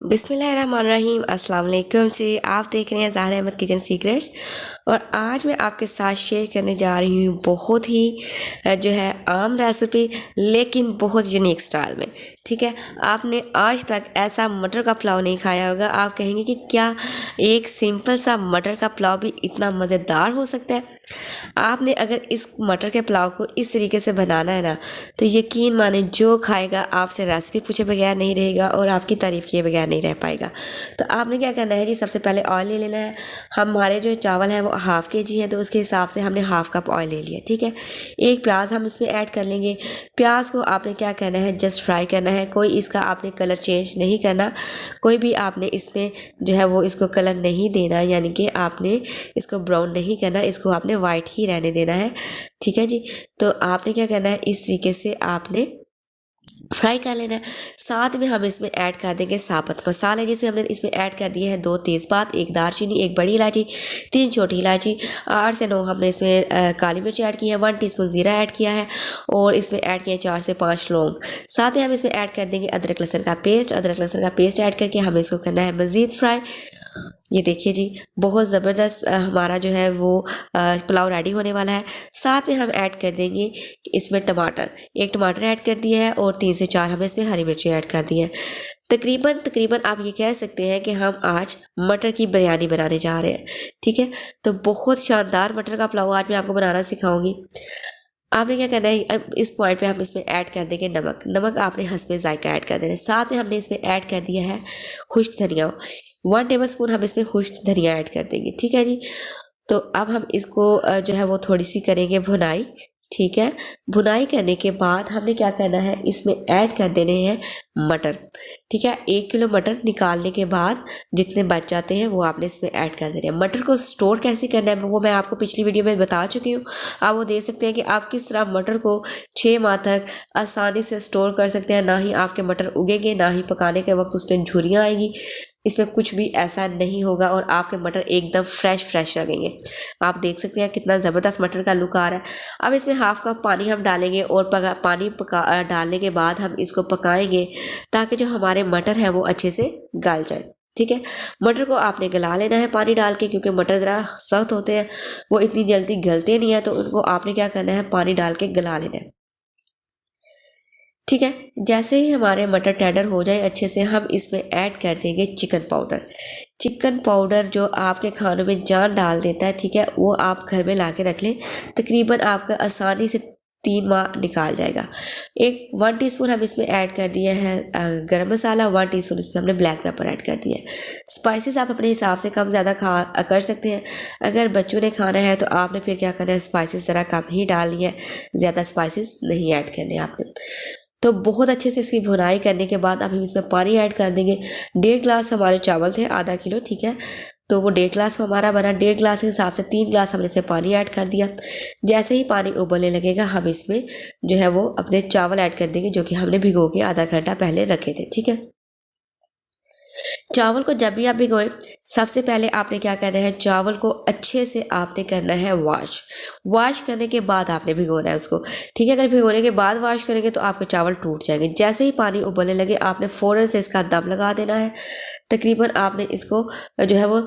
बिस्मिल्लाहिर्रहमानिर्रहीम अस्सलाम वालेकुम जी। आप देख रहे हैं ज़हरा अहमद किचन सीक्रेट्स और आज मैं आपके साथ शेयर करने जा रही हूँ बहुत ही जो है आम रेसिपी लेकिन बहुत यूनिक स्टाइल में। ठीक है, आपने आज तक ऐसा मटर का पुलाव नहीं खाया होगा। आप कहेंगे कि क्या एक सिंपल सा मटर का पुलाव भी इतना मज़ेदार हो सकता है। आपने अगर इस मटर के पुलाव को इस तरीके से बनाना है ना, तो यकीन माने जो खाएगा आपसे रेसिपी पूछे बगैर नहीं रहेगा और आपकी तारीफ़ किए बगैर नहीं रह पाएगा। तो आपने क्या करना है जी, सबसे पहले ऑयल ले लेना है। हमारे जो चावल हैं वो हाफ़ kg है, तो उसके हिसाब से हमने हाफ़ कप ऑयल ले लिया। ठीक है, एक प्याज हम इसमें ऐड कर लेंगे। प्याज को आपने क्या करना है, जस्ट फ्राई करना है। कोई इसका आपने कलर चेंज नहीं करना, कोई भी आपने इसमें जो है वो इसको कलर नहीं देना, यानी कि आपने इसको ब्राउन नहीं करना, इसको आपने वाइट ही रहने देना है। ठीक है जी, तो आपने क्या करना है, इस तरीके से आपने फ्राई कर लेना है। साथ में हम इसमें ऐड कर देंगे साबुत मसाले, जिसमें हमने इसमें ऐड कर दिए हैं 2 तेज़पात, 1 दालचीनी, 1 बड़ी इलायची, 3 छोटी इलायची, 8 से 9 हमने इसमें काली मिर्च ऐड की है, 1 टीस्पून ज़ीरा ऐड किया है और इसमें ऐड किए 4 से 5 लौंग। साथ ही हम इसमें ऐड कर देंगे अदरक लहसुन का पेस्ट। अदरक लहसुन का पेस्ट ऐड करके हमें इसको करना है मज़ीद फ्राई। ये देखिए जी, बहुत ज़बरदस्त हमारा जो है वो पुलाव रेडी होने वाला है। साथ में हम ऐड कर देंगे इसमें टमाटर, 1 टमाटर ऐड कर दिया है और 3 से 4 हमने इसमें हरी मिर्ची ऐड कर दी है। तकरीबन आप ये कह सकते हैं कि हम आज मटर की बिरयानी बनाने जा रहे हैं। ठीक है, तो बहुत शानदार मटर का पुलाव आज मैं आपको बनाना सिखाऊंगी। आपने क्या करना है, अब इस पॉइंट पे हम इसमें ऐड कर देंगे नमक। नमक आपने हस्बे जायका ऐड कर देना है। साथ में हमने इसमें ऐड कर दिया है खुश्क धनिया, 1 टेबलस्पून हम इसमें खुश्क धनिया ऐड कर देंगे। ठीक है जी, तो अब हम इसको जो है वो थोड़ी सी करेंगे भुनाई। ठीक है, भुनाई करने के बाद हमने क्या करना है, इसमें ऐड कर देने हैं मटर। ठीक है, 1 किलो मटर निकालने के बाद जितने बच जाते हैं वो आपने इसमें ऐड कर देने हैं। मटर को स्टोर कैसे करना है वो मैं आपको पिछली वीडियो में बता चुकी हूँ। आप वो देख सकते हैं कि आप किस तरह मटर को 6 माह तक आसानी से स्टोर कर सकते हैं। ना ही आपके मटर उगेंगे, ना ही पकाने के वक्त उसमें झुर्रियाँ आएंगी। इसमें कुछ भी ऐसा नहीं होगा और आपके मटर एकदम फ्रेश लगेंगे। आप देख सकते हैं कितना ज़बरदस्त मटर का लुक आ रहा है। अब इसमें हाफ़ कप पानी हम डालेंगे और पानी डालने के बाद हम इसको पकाएंगे ताकि जो हमारे मटर हैं वो अच्छे से गल जाए। ठीक है, मटर को आपने गला लेना है पानी डाल के, क्योंकि मटर ज़रा सख्त होते हैं, वो इतनी जल्दी गलते नहीं है, तो उनको आपने क्या करना है, पानी डाल के गला लेना है। ठीक है, जैसे ही हमारे मटर टेंडर हो जाए अच्छे से, हम इसमें ऐड कर देंगे चिकन पाउडर। चिकन पाउडर जो आपके खानों में जान डाल देता है, ठीक है, वो आप घर में ला के रख लें। तकरीबन आपका आसानी से 3 माह निकाल जाएगा। 1 टीस्पून हम इसमें ऐड कर दिया है गरम मसाला, 1 टीस्पून इसमें हमने ब्लैक पेपर ऐड कर दिया है। स्पाइसेस आप अपने हिसाब से कम ज़्यादा कर सकते हैं। अगर बच्चों ने खाना है तो आपने फिर क्या करना है, स्पाइसेस ज़रा कम ही डालनी है, ज़्यादा स्पाइसेस नहीं ऐड करने आपने। तो बहुत अच्छे से इसकी भुनाई करने के बाद अब हम इसमें पानी ऐड कर देंगे। 1.5 गिलास हमारे चावल थे, आधा किलो। ठीक है, तो वो 1.5 गिलास हमारा बना। 1.5 गिलास के हिसाब से 3 गिलास हमने इसमें पानी ऐड कर दिया। जैसे ही पानी उबलने लगेगा हम इसमें जो है वो अपने चावल ऐड कर देंगे, जो कि हमने भिगो के आधा घंटा पहले रखे थे। ठीक है, चावल को जब भी आप भिगोएं, सबसे पहले आपने क्या करना है, चावल को अच्छे से आपने करना है वॉश करने के बाद आपने भिगोना है उसको। ठीक है, अगर भिगोने के बाद वॉश करेंगे तो आपके चावल टूट जाएंगे। जैसे ही पानी उबलने लगे आपने फ़ौरन से इसका दम लगा देना है। तकरीबन आपने इसको जो है वो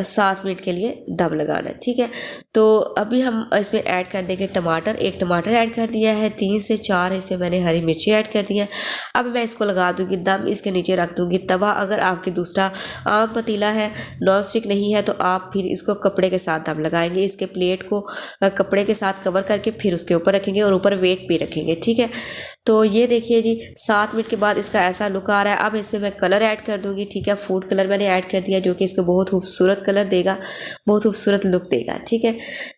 7 मिनट के लिए दम लगाना है। ठीक है, तो अभी हम इसमें ऐड कर देंगे टमाटर। 1 टमाटर ऐड कर दिया है, 3 से 4 इसमें मैंने हरी मिर्ची ऐड कर दी है। अब मैं इसको लगा दूंगी दम, इसके नीचे रख दूंगी तवा। अगर आपकी दूसरा आम पतीला है, नॉन स्टिक नहीं है, तो आप फिर इसको कपड़े के साथ दम लगाएंगे। इसके प्लेट को कपड़े के साथ कवर करके फिर उसके ऊपर रखेंगे और ऊपर वेट भी रखेंगे। ठीक है, तो ये देखिए जी, 7 मिनट के बाद इसका ऐसा लुक आ रहा है। अब इसमें मैं कलर ऐड कर दूंगी। ठीक है, फूड कलर मैंने ऐड कर दिया, जो कि इसको बहुत खूबसूरत कलर देगा, बहुत खूबसूरत लुक देगा। ठीक है,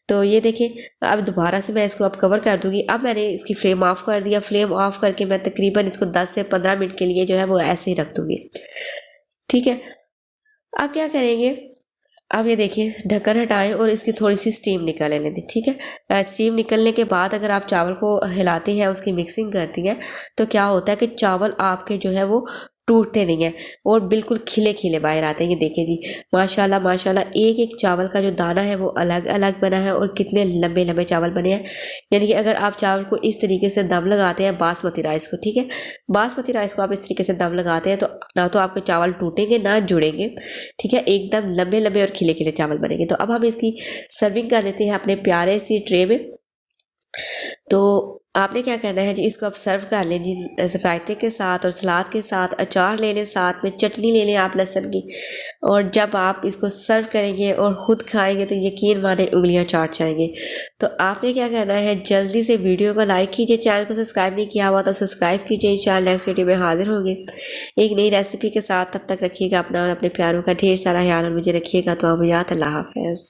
तो ये देखिए, अब दोबारा से मैं इसको अब कवर कर दूंगी। अब मैंने इसकी फ्लेम ऑफ कर दिया। फ्लेम ऑफ करके मैं तकरीबन इसको 10 से 15 मिनट के लिए जो है वो ऐसे ही रख दूंगी। ठीक है, अब क्या करेंगे, अब ये देखिए, ढक्कन हटाएं और इसकी थोड़ी सी स्टीम निकलने दें। ठीक है, स्टीम निकलने के बाद अगर आप चावल को हिलाते हैं, उसकी मिक्सिंग करती हैं, तो क्या होता है कि चावल आपके जो है वो टूटते नहीं हैं और बिल्कुल खिले खिले बाहर आते हैं। ये देखें जी, माशाल्लाह माशाल्लाह, एक एक चावल का जो दाना है वो अलग अलग बना है और कितने लंबे लंबे चावल बने हैं। यानी कि अगर आप चावल को इस तरीके से दम लगाते हैं, बासमती राइस को, ठीक है, बासमती राइस को आप इस तरीके से दम लगाते हैं तो ना तो आपके चावल टूटेंगे ना जुड़ेंगे, ठीक है, एकदम लंबे लंबे और खिले खिले चावल बनेंगे। तो अब हम इसकी सर्विंग कर लेते हैं अपने प्यारे सी ट्रे में। तो आपने क्या करना है जी, इसको आप सर्व कर लें जी रायते के साथ और सलाद के साथ। अचार ले लें, साथ में चटनी ले लें आप लहसुन की। और जब आप इसको सर्व करेंगे और ख़ुद खाएंगे तो यकीन माने उंगलियां चाट जाएंगे। तो आपने क्या करना है, जल्दी से वीडियो को लाइक कीजिए, चैनल को सब्सक्राइब नहीं किया हुआ तो सब्सक्राइब कीजिए। इंशाल्लाह नेक्स्ट वीडियो में हाजिर होंगे एक नई रेसिपी के साथ। तब तक रखिएगा अपना और अपने प्यारों का ढेर सारा ख्याल और मुझे रखिएगा। तो अब याद, अल्लाह हाफ़िज़।